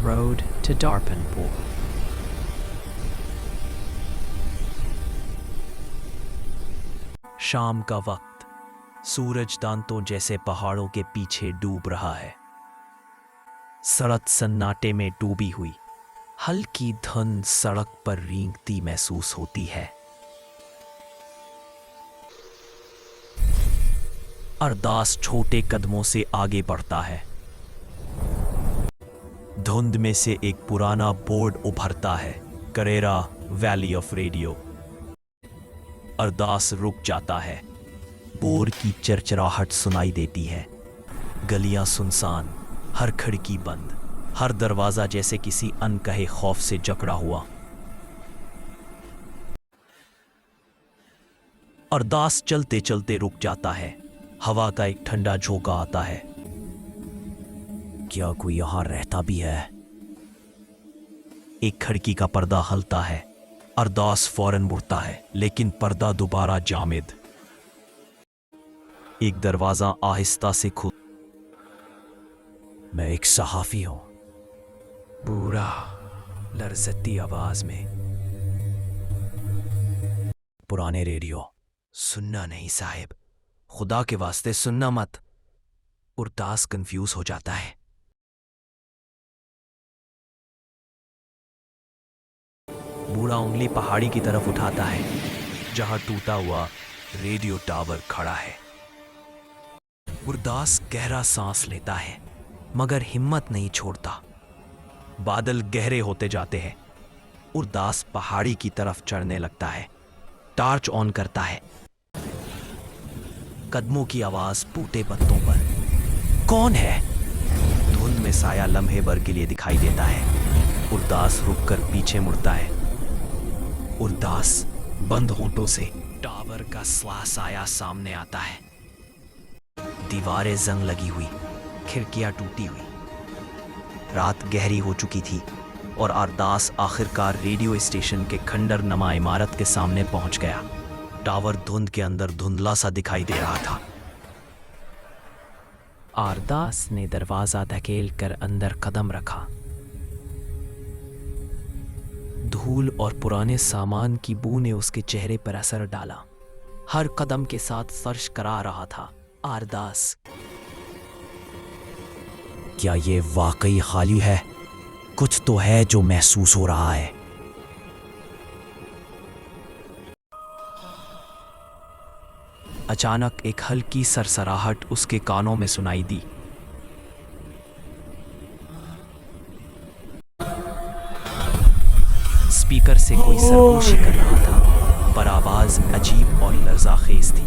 road to Darpanpur. शाम का वक्त, सूरज दांतों जैसे पहाड़ों के पीछे डूब रहा है। सड़क सन्नाटे में डूबी हुई, हल्की धुंध सड़क पर रेंगती महसूस होती है। अरदास छोटे कदमों से आगे बढ़ता है। धुंध में से एक पुराना बोर्ड उभरता है, करेरा वैली ऑफ रेडियो। अरदास रुक जाता है। बोर्ड की चरचराहट सुनाई देती है। गलियां सुनसान, हर खिड़की बंद, हर दरवाजा जैसे किसी अनकहे खौफ से जकड़ा हुआ। अरदास चलते चलते रुक जाता है। हवा का एक ठंडा झोंका आता है। क्या कोई यहां रहता भी है? एक खिड़की का पर्दा हलता है। अरदास फौरन मुड़ता है, लेकिन पर्दा दोबारा जामिद। एक दरवाजा आहिस्ता से खुल। मैं एक सहाफी हूं, बूढ़ा लरजती आवाज में। पुराने रेडियो सुनना नहीं साहिब, खुदा के वास्ते सुनना मत। अरदास कंफ्यूज हो जाता है। बूढ़ा उंगली पहाड़ी की तरफ उठाता है, जहां टूटा हुआ रेडियो टावर खड़ा है। अरदास गहरा सांस लेता है, मगर हिम्मत नहीं छोड़ता। बादल गहरे होते जाते हैं। अरदास पहाड़ी की तरफ चढ़ने लगता है। टॉर्च ऑन करता है। कदमों की आवाज टूटे पत्तों पर। कौन है? धुंध में साया लम्हे भर के लिए दिखाई देता है। अरदास रुककर पीछे मुड़ता है। अरदास बंद होठों से टावर का साया सामने आता है। दीवारें जंग लगी हुई, खिड़कियां टूटी हुई। रात गहरी हो चुकी थी और अरदास आखिरकार रेडियो स्टेशन के खंडर नमा इमारत के सामने पहुंच गया। टावर धुंध के अंदर धुंधला सा दिखाई दे रहा था। अरदास ने दरवाजा धकेल कर अंदर कदम रखा। धूल और पुराने सामान की बू ने उसके चेहरे पर असर डाला। हर कदम के साथ सर्च करा रहा था। अरदास, क्या ये वाकई खाली है? कुछ तो है जो महसूस हो रहा है। अचानक एक हल्की सरसराहट उसके कानों में सुनाई दी। स्पीकर से कोई सरगोशी कर रहा था, पर आवाज अजीब और लर्जाखेज थी।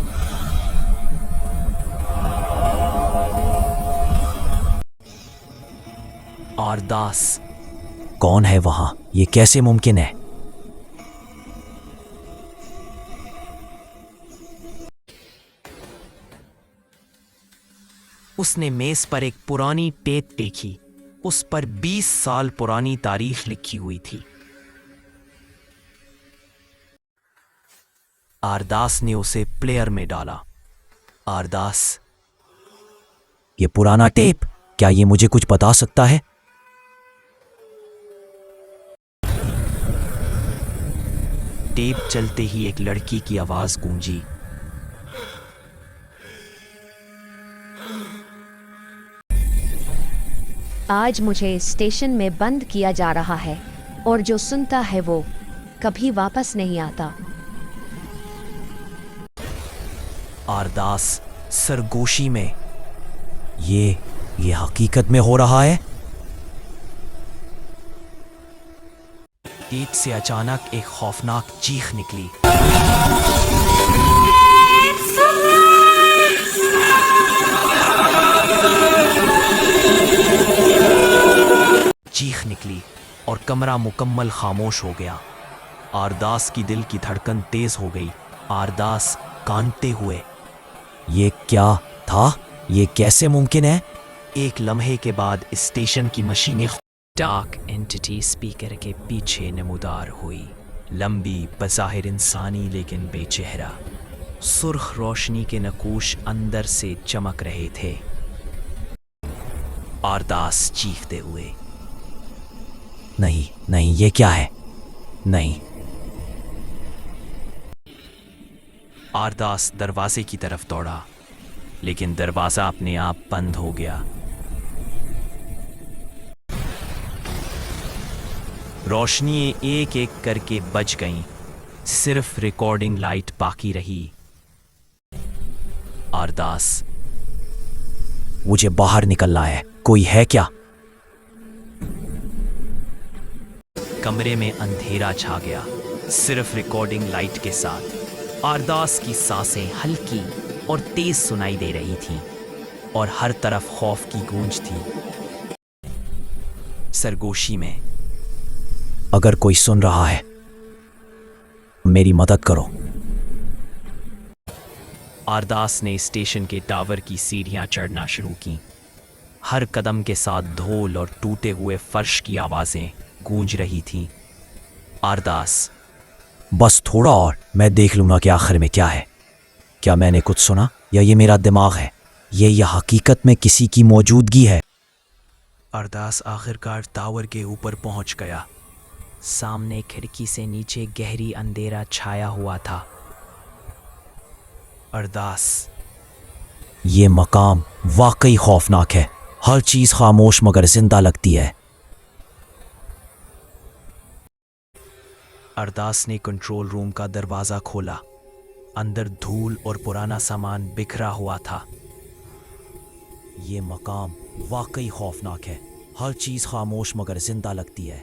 अरदास, कौन है वहां? ये कैसे मुमकिन है? उसने मेज पर एक पुरानी टेप देखी। उस पर 20 साल पुरानी तारीख लिखी हुई थी। अरदास ने उसे प्लेयर में डाला। अरदास, ये पुराना टेप, क्या ये मुझे कुछ बता सकता है? टेप चलते ही एक लड़की की आवाज गूंजी। आज मुझे स्टेशन में बंद किया जा रहा है और जो सुनता है वो कभी वापस नहीं आता। अरदास सरगोशी में, ये हकीकत में हो रहा है? टेप से अचानक एक खौफनाक चीख निकली। चीख निकली और कमरा मुकम्मल खामोश हो गया। अरदास की दिल की धड़कन तेज हो गई। अरदास कांपते हुए, ये क्या था? ये कैसे मुमकिन है? एक लम्हे के बाद स्टेशन की मशीनें डार्क एंटिटी स्पीकर के पीछे नमूदार हुई। लंबी, बज़ाहिर इंसानी लेकिन बेचेहरा। सुर्ख रोशनी के नकूश अंदर से चमक रहे थे। अरदास चीखते हुए, नहीं नहीं, ये क्या है? नहीं। आरदास दरवाजे की तरफ दौड़ा, लेकिन दरवाजा अपने आप बंद हो गया। रोशनी एक एक करके बच गईं, सिर्फ रिकॉर्डिंग लाइट बाकी रही। आरदास, मुझे बाहर निकलना है, कोई है क्या? कमरे में अंधेरा छा गया, सिर्फ रिकॉर्डिंग लाइट के साथ। आरदास की सांसें हल्की और तेज सुनाई दे रही थीं, और हर तरफ खौफ की गूंज थी। सरगोशी में, अगर कोई सुन रहा है, मेरी मदद करो। आरदास ने स्टेशन के टावर की सीढ़ियां चढ़ना शुरू की। हर कदम के साथ ढोल और टूटे हुए फर्श की आवाजें गूंज रही थीं। आरदास, बस थोड़ा और, मैं देख लूंगा कि आखिर में क्या है। क्या मैंने कुछ सुना, या ये मेरा दिमाग है? ये हकीकत में किसी की मौजूदगी है? अरदास आखिरकार टावर के ऊपर पहुंच गया। सामने खिड़की से नीचे गहरी अंधेरा छाया हुआ था। अरदास, ये मकाम वाकई खौफनाक है। हर चीज खामोश मगर जिंदा लगती है। अरदास ने कंट्रोल रूम का दरवाजा खोला। अंदर धूल और पुराना सामान बिखरा हुआ था। ये मकाम वाकई खौफनाक है। हर चीज खामोश मगर जिंदा लगती है।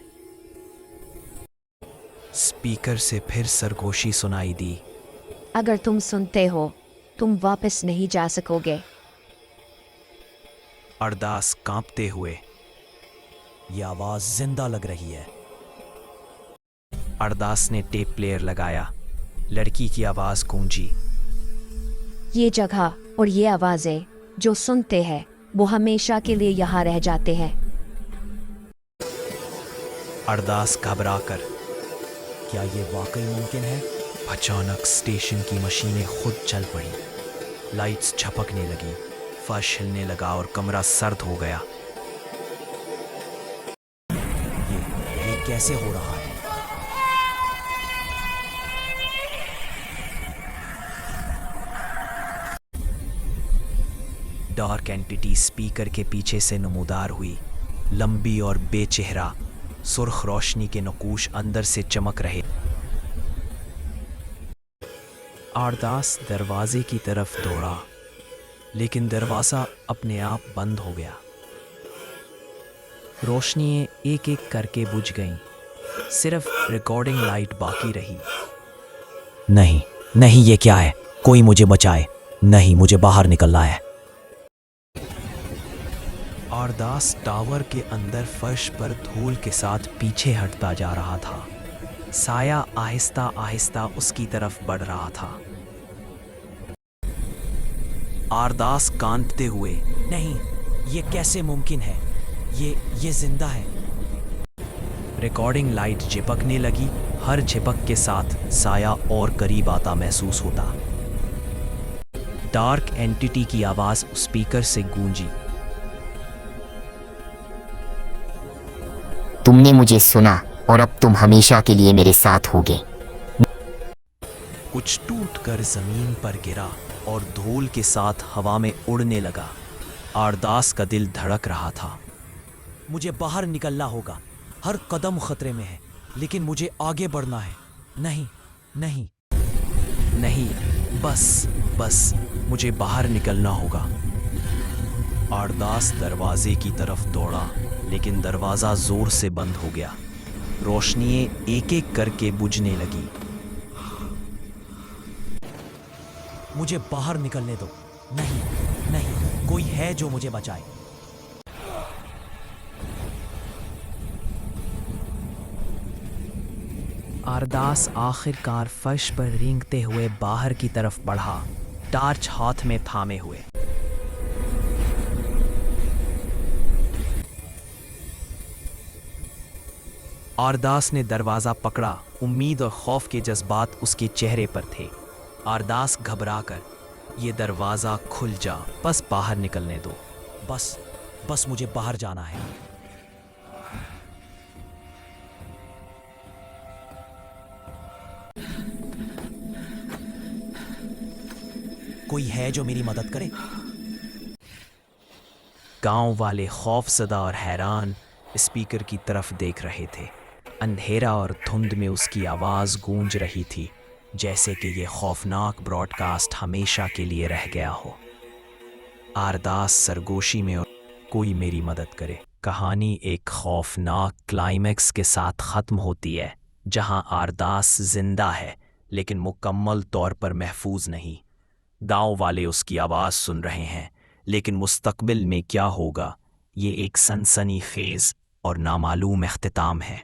स्पीकर से फिर सरगोशी सुनाई दी। अगर तुम सुनते हो, तुम वापस नहीं जा सकोगे। अरदास कांपते हुए, यह आवाज जिंदा लग रही है। अरदास ने टेप प्लेयर लगाया। लड़की की आवाज गूंजी। ये जगह और ये आवाजें जो सुनते हैं, वो हमेशा के लिए यहाँ रह जाते हैं। अरदास घबराकर, क्या ये वाकई मुमकिन है? अचानक स्टेशन की मशीनें खुद चल पड़ी। लाइट्स झपकने लगी, फर्श हिलने लगा और कमरा सर्द हो गया। ये कैसे हो रहा है? डार्क एंटिटी स्पीकर के पीछे से नमूदार हुई। लंबी और बेचेहरा, सुर्ख रोशनी के नकूश अंदर से चमक रहे। आरदास दरवाजे की तरफ दौड़ा, लेकिन दरवाजा अपने आप बंद हो गया। रोशनियां एक एक करके बुझ गईं, सिर्फ रिकॉर्डिंग लाइट बाकी रही। नहीं नहीं, ये क्या है? कोई मुझे बचाए। नहीं, मुझे बाहर निकलना है। आरदास टावर के अंदर फर्श पर धूल के साथ पीछे हटता जा रहा था। साया आहिस्ता आहिस्ता उसकी तरफ बढ़ रहा था। आरदास कांपते हुए, नहीं, ये कैसे मुमकिन है? ये जिंदा है। रिकॉर्डिंग लाइट झिपकने लगी। हर झिपक के साथ साया और करीब आता महसूस होता। डार्क एंटिटी की आवाज स्पीकर से गूंजी। तुमने मुझे सुना और अब तुम हमेशा के लिए मेरे साथ होगे। कुछ टूटकर जमीन पर गिरा और धूल के साथ हवा में उड़ने लगा। आरदास का दिल धड़क रहा था। मुझे बाहर निकलना होगा। हर कदम खतरे में है, लेकिन मुझे आगे बढ़ना है। नहीं नहीं नहीं, बस मुझे बाहर निकलना होगा। आरदास दरवाजे की तरफ दौड़ा, लेकिन दरवाजा जोर से बंद हो गया। रोशनियां एक एक करके बुझने लगी। मुझे बाहर निकलने दो। नहीं नहीं, कोई है जो मुझे बचाए। आरदास आखिरकार फर्श पर रेंगते हुए बाहर की तरफ बढ़ा, टार्च हाथ में थामे हुए। आरदास ने दरवाजा पकड़ा। उम्मीद और खौफ के जज्बात उसके चेहरे पर थे। आरदास घबराकर, ये दरवाजा खुल जा, बस बाहर निकलने दो। बस मुझे बाहर जाना है। कोई है जो मेरी मदद करे? गांव वाले खौफजदा और हैरान स्पीकर की तरफ देख रहे थे। अंधेरा और धुंध में उसकी आवाज़ गूंज रही थी, जैसे कि ये खौफनाक ब्रॉडकास्ट हमेशा के लिए रह गया हो। आरदास सरगोशी में और कोई मेरी मदद करे। कहानी एक खौफनाक क्लाइमैक्स के साथ ख़त्म होती है, जहां आरदास जिंदा है लेकिन मुकम्मल तौर पर महफूज नहीं। गांव वाले उसकी आवाज़ सुन रहे हैं, लेकिन मुस्तकबिल में क्या होगा, ये एक सनसनीखेज़ और नामालूम इख्तिताम है।